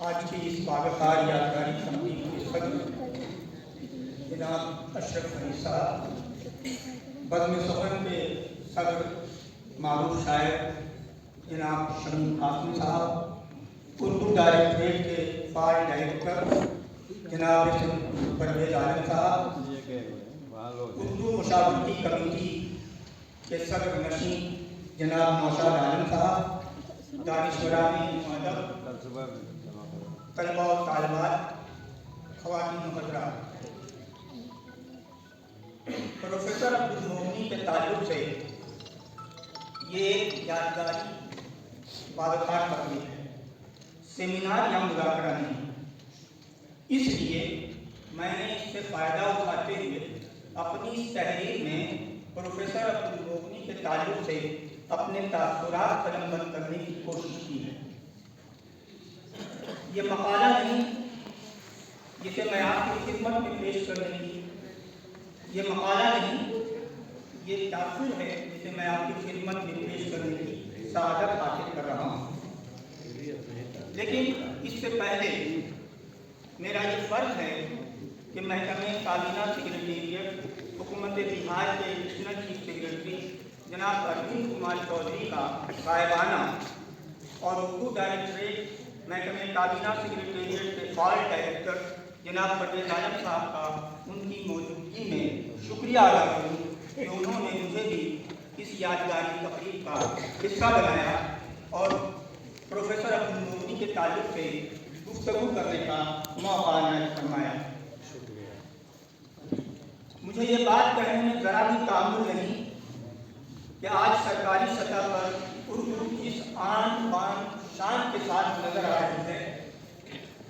آج کی اس باوقار یادگاری تقریب کے صدر جناب اشرف علی صاحب، بزم سخن کے صدر معروف شاعر جناب شمیم قاسم صاحب، اردو ڈائریکٹریٹ کے فعال ڈائریکٹر جناب پرویز عالم صاحب، اردو مشاورتی کمیٹی کے صدر نشین جناب نوشاد عالم صاحب، دانشوران ادب، طلباء و طالبات، خواتین و حضرات، پروفیسر عبدالمومنی کے تعلق سے یہ ایک یادگاری باوقار تقریب ہے، سیمینار یا مذاکرہ نہیں۔ اس لیے میں نے اس سے فائدہ اٹھاتے ہوئے اپنی اس تحریر میں پروفیسر عبدالمومنی کے تعلق سے اپنے تاثرات قلم بند کرنے کی کوشش کی ہے۔ یہ مقالہ نہیں جسے میں آپ کی خدمت میں پیش کرنے کی، یہ مقالہ نہیں، یہ تاثر ہے جسے میں آپ کی خدمت میں پیش کرنے کی سعادت حاصل کر رہا ہوں۔ لیکن اس سے پہلے میرا یہ فرض ہے کہ محکمہ کابینہ سیکریٹریٹ حکومت بہار کے ایڈیشنل چیف سیکریٹری جناب اروند کمار چودھری کا غائبانہ اور اردو ڈائریکٹریٹ محکمہ کابینہ سیکریٹریٹ کے فعال ڈائریکٹر جناب پرویز عالم صاحب کا ان کی موجودگی میں شکریہ ادا کروں کہ انہوں نے مجھے بھی اس یادگاری تقریب کا حصہ بنایا اور پروفیسر عبدالمومنی کے تعلق سے گفتگو کرنے کا موقع عنایت فرمایا۔ مجھے یہ بات کہنے میں ذرا بھی تعمل نہیں کہ آج سرکاری سطح پر اردو کس آن بان شان کے ساتھ نظر آ رہی ہے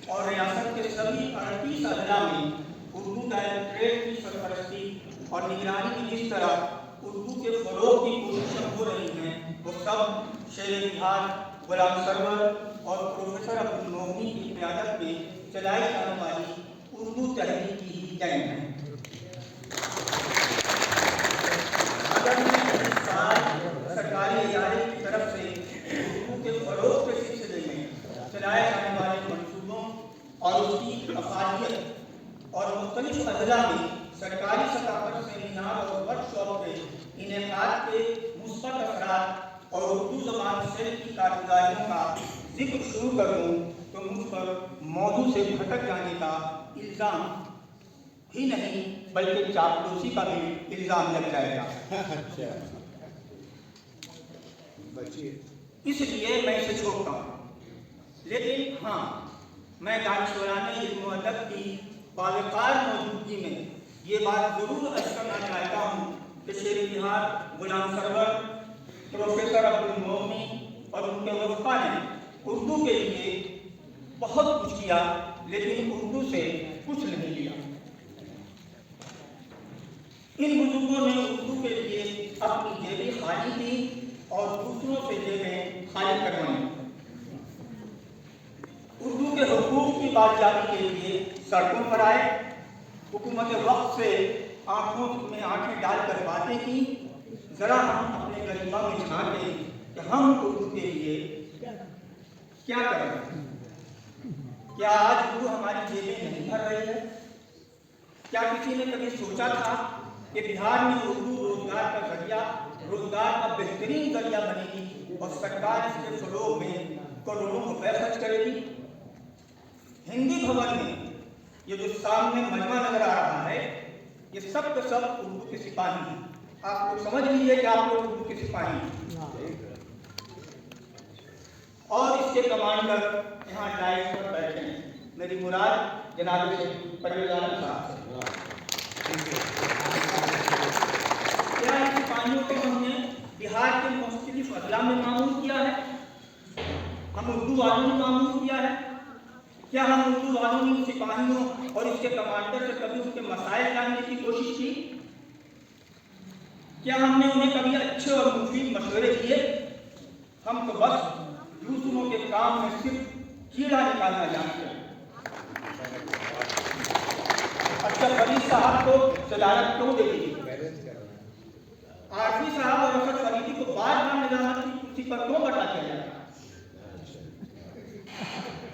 اور ریاست کے سبھی 38 اضلاع میں اردو ڈائریکٹریٹ کی سرپرستی اور نگرانی کی جس طرح اردو کے فروغ کی کوششیں ہو رہی ہیں، وہ سب شیر بہار غلام سرور اور پروفیسر عبدالمومنی کی قیادت میں چلائی جانے والی اردو تحریک کی ہی دین ہے۔ اگر میں اس سال سرکاری ادارے کی طرف سے اردو کے فروغ کے سلسلے میں چلائے جانے والے منصوبوں اور اس کی افادیت اور مختلف اضلاع میں سرکاری سطح پر سیمینار اور ورکشاپ کے انعقاد کے مثبت اثرات اور اردو زبان سیل کی کارگزاریوں کا ذکر شروع کر دوں تو مجھ پر موضوع سے بھٹک جانے کا الزام ہی نہیں بلکہ چاپلوسی کا بھی الزام لگ جائے گا۔ اس لیے میں اسے چھوڑتا ہوں، لیکن ہاں میں دانشوران علم و ادب کی باوقار موجودگی میں یہ بات ضرور عرض کرنا چاہتا ہوں کہ شیر بہار غلام سرور، پروفیسر عبدالمومنی اور ان کے وفقا نے اردو کے لیے بہت کچھ کیا، لیکن اردو سے کچھ نہیں لیا۔ ان بزرگوں نے اردو کے لیے اپنی جیبیں خالی کی اور دوسروں سے جیبیں خالی کروائیں۔ اردو کے حقوق کی بازیابی کے لیے سڑکوں پر آئے، حکومت وقت سے آنکھوں میں آنکھیں ڈال کر باتیں کی۔ ذرا ہم اپنے غریبہ میں جھانکیں کہ ہم اردو کے لیے کیا کر رہے ہیں۔ کیا آج اردو ہماری جیبیں نہیں بھر رہی ہے؟ کیا کسی نے کبھی سوچا تھا کہ بہار میں اردو روزگار کا ذریعہ، روزگار کا بہترین ذریعہ بنے گی اور سرکار اس کے فروغ میں کروڑوں روپے خرچ کرے گی؟ ہندی بھون میں یہ جو سامنے مجمع نظر آ رہا ہے، یہ سب کے سب اردو کے سپاہی ہیں۔ آپ لوگ سمجھ لیجیے کہ آپ لوگ اردو کے سپاہی ہیں اور اس کے کمانڈر یہاں ڈائس پر بیٹھے ہیں۔ میری مراد جناب پرویز عالم صاحب سے۔ کیا ان سپاہیوں کو ہم نے بہار کے مختلف اضلاع میں معمول کیا ہے؟ ہم اردو والوں نے معمول کیا ہے؟ کیا ہم اردو والوں نے سپاہیوں اور اس کے کمانڈر سے کبھی ان کے مسائل جاننے کی کوشش کی؟ کیا ہم نے انہیں کبھی اچھے اور مفید مشورے دیے؟ ہم تو بس دوسروں کے کام میں صرف کیڑا نکالنا جانتے ہیں۔ اچھا، فرید صاحب کو صدارت کیوں دے دی؟ عارفی صاحب اور رفعت فریدی کو بار بار نظامت کی کرسی پر کیوں بٹا دیا جاتا ہے؟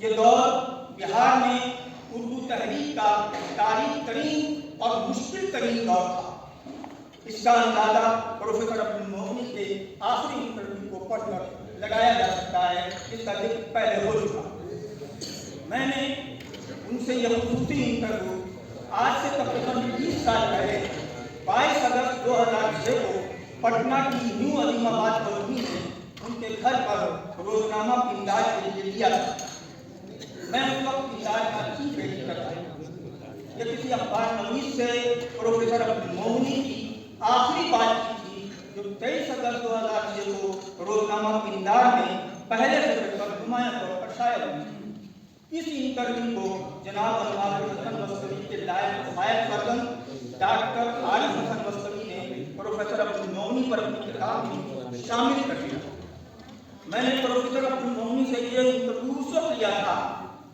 یہ دور بہار میں اردو تحریک کا تاریخ ترین اور مشکل ترین دور تھا۔ اس کا اندازہ پروفیسر عبد المومنی کے آخری انٹرویو کو پڑھ کر لگایا جا سکتا ہے، جس کا ذکر پہلے ہو چکا۔ میں نے ان سے یہ خصوصی انٹرویو آج سے تقریباً 20 سال پہلے 22 اگست 2006 کو پٹنہ کی نیو عظیم آباد کالونی میں ان کے گھر پر روزنامہ پندار کے لیے لیا تھا۔ میں اس وقت پندار کا چیف ایڈیٹر تھا۔ یہ کسی اخبار نویس سے پروفیسر عبد المومنی کی آخری بات چیت تھی، جو 23 اگست 2006 کو روزنامہ پندار میں پہلے صفحے پر نمایاں طور پر شائع ہوئی۔ اس انٹرویو کو جناب علامہ حسن مستوی کے لائق حمایت فرزند ڈاکٹر عارف حسن مستوی نے پروفیسر عبد المومنی پر اپنی کتاب میں شامل کر دیا۔ میں نے پروفیسر عبد المومنی سے یہ انٹرویو اس وقت لیا تھا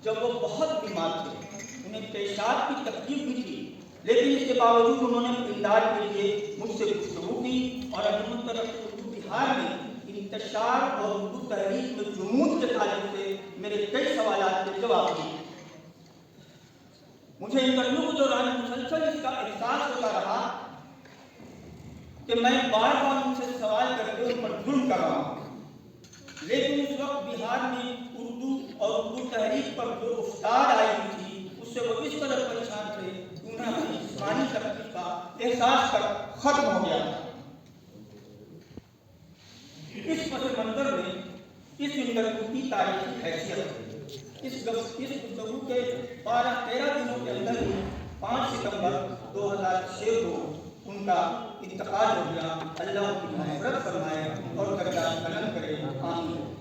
جب وہ بہت بیمار تھے، انہیں پیشاب کی تکلیف بھی تھی، لیکن اس کے باوجود انہوں نے پندار کے لیے مجھ سے گفتگو کی اور انجمن اردو بہار میں انتشار اور اردو تحریک میں جمود کے تعلق سے میرے کئی سوالات کے جواب دیے۔ مجھے انٹرویو کے دوران مسلسل اس کا احساس ہوتا رہا کہ میں بار بار ان سے سوال کر کے ان پر ظلم کر رہا ہوں، لیکن اس وقت بہار میں اردو اور اردو تحریک پر جو افتاد آئی ہوئی تھی، اس سے وہ اس قدر پریشان تھے کہ انہیں اپنی جسمانی تکلیف کا احساس کر ختم ہو گیا۔ اس پس منظر میں اس انٹرویو کی تاریخی حیثیت، اس گفتگو کے 12-13 دنوں کے اندر ہی 5 ستمبر 2006 کو ان کا انتقال ہو گیا۔ اللہ ان کی مغفرت فرمائے اور درجات بلند کرے، آمین۔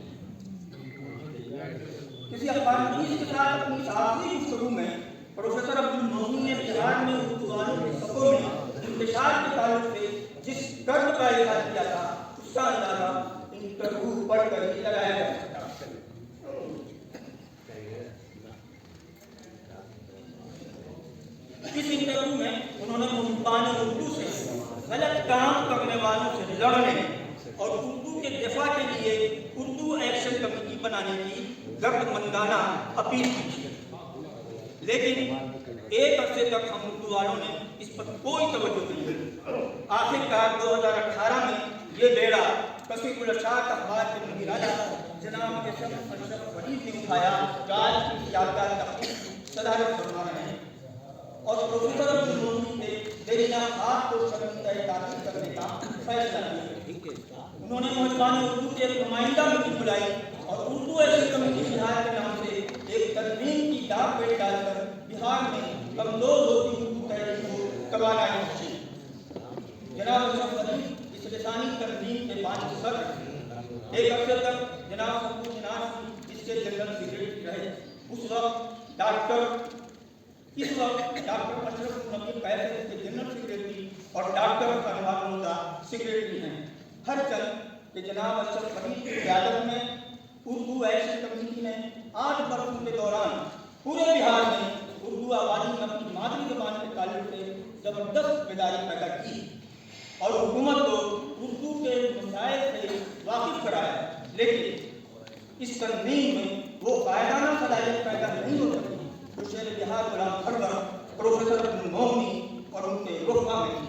کسی اخبار نویس کے ساتھ اپنی آخری گفتگو میں پروفیسر عبد المومنی نے بہار میں اردو والوں کے صفوں میں انتشار کے تعلق سے جس درد کا اظہار کیا تھا، اس کا اندازہ انٹرویو پڑھ کر ہی لگایا جا سکتا۔ اس انٹرویو میں انہوں نے محبان اردو سے غلط کام کرنے والوں سے لڑنے اور اردو کے دفاع کے لیے اردو ایکشن کمیٹی بنانے کی درد مندانہ اپیل کی تھی، لیکن ایک عرصے تک ہم اردو والوں نے اس پر کوئی توجہ نہیں دی۔ آخرکار 2018 میں یہ بیڑا کثیر الاشاعت اخبار کے مدیر اعلیٰ جناب اشرف فرید نے اٹھایا، جو آج کی یادگار تقریب صدارت فرما رہے ہیں، اور پروفیسر عبد المومنی کے دیرینہ خاک کو شرمندہ تعطیل کرنے کا فیصلہ کیا۔ انہوں نے محبان اردو کے ایک نمائندہ میٹنگ بلائی اور اردو ایکشن کمیٹی بہار کے نام سے ایک تنظیم کی ڈاک پیٹ ڈال کر بہار میں کمزور ہوتی اردو تحریک کو توانائی بخشی۔ جناب اشرف فرید اس لسانی تنظیم کے 5 صدر، ایک عرصے تک جناب سبو جناح اس کے جنرل سیکریٹری رہے۔ اس وقت ڈاکٹر اشرف نبی قیصر اس کے جنرل سیکریٹری اور ڈاکٹر انوار ملتا سیکریٹری ہیں۔ ہر چند کہ جناب اشرف فرید کی قیادت میں اردو ایکشن کمیٹی نے 8 برسوں کے دوران پورے بہار میں اردو آبادی میں اپنی مادری زبان کے تعلق سے زبردست بیداری پیدا کی اور حکومت کو اردو کے مسائل سے واقف کرایا، لیکن اس تنظیم میں وہ قائدانہ صلاحیت پیدا نہیں ہو سکی جو شیر بہار غلام فرور، پروفیسر عبد المومنی اور ان کے رفقا میں تھی۔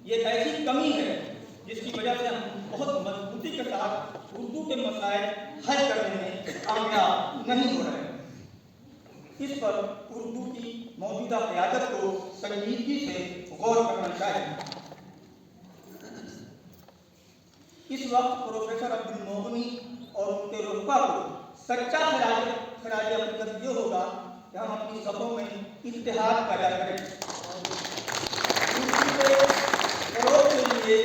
یہ ایسی کمی ہے جس کی وجہ سے ہم بہت مضبوطی کے ساتھ اردو کے مسائل حل کرنے میں کامیاب نہیں ہو رہے۔ اس پر اردو کی موجودہ قیادت کو سنجیدگی سے غور کرنا چاہیے۔ اس وقت پروفیسر عبد المومنی اور ان کے رفقا کو سچا خراج عقیدت یہ ہوگا کہ ہم اپنی صفوں میں اتحاد پیدا کریں، اردو کے فروغ کے لیے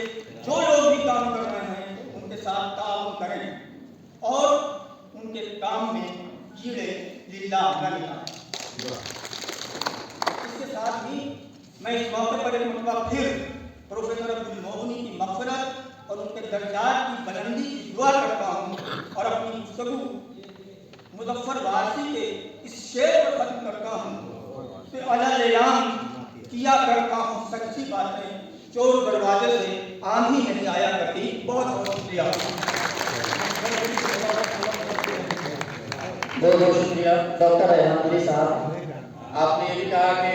جو لوگ بھی کام کر رہے ہیں ان کے ساتھ تعاون کریں اور ان کے کام میں کیڑے للہ نہ نکالیں۔ اس کے ساتھ ہی میں اس موقع پر ایک مرتبہ پھر پروفیسر عبد المومنی کی مغفرت اور ان کے درجات کی بلندی کی دعا کرتا ہوں اور اپنی گفتگو مظفر وارثی کے اس شعر پر ختم کرتا ہوں کہ اعلان کیا کرتا ہوں سچی باتیں، چور دروازے سے آندھی نہیں آیا کرتی۔ بہت بہت شکریہ۔ بہت بہت شکریہ ڈاکٹر ریحان علی صاحب. آپ نے یہ بھی کہا کہ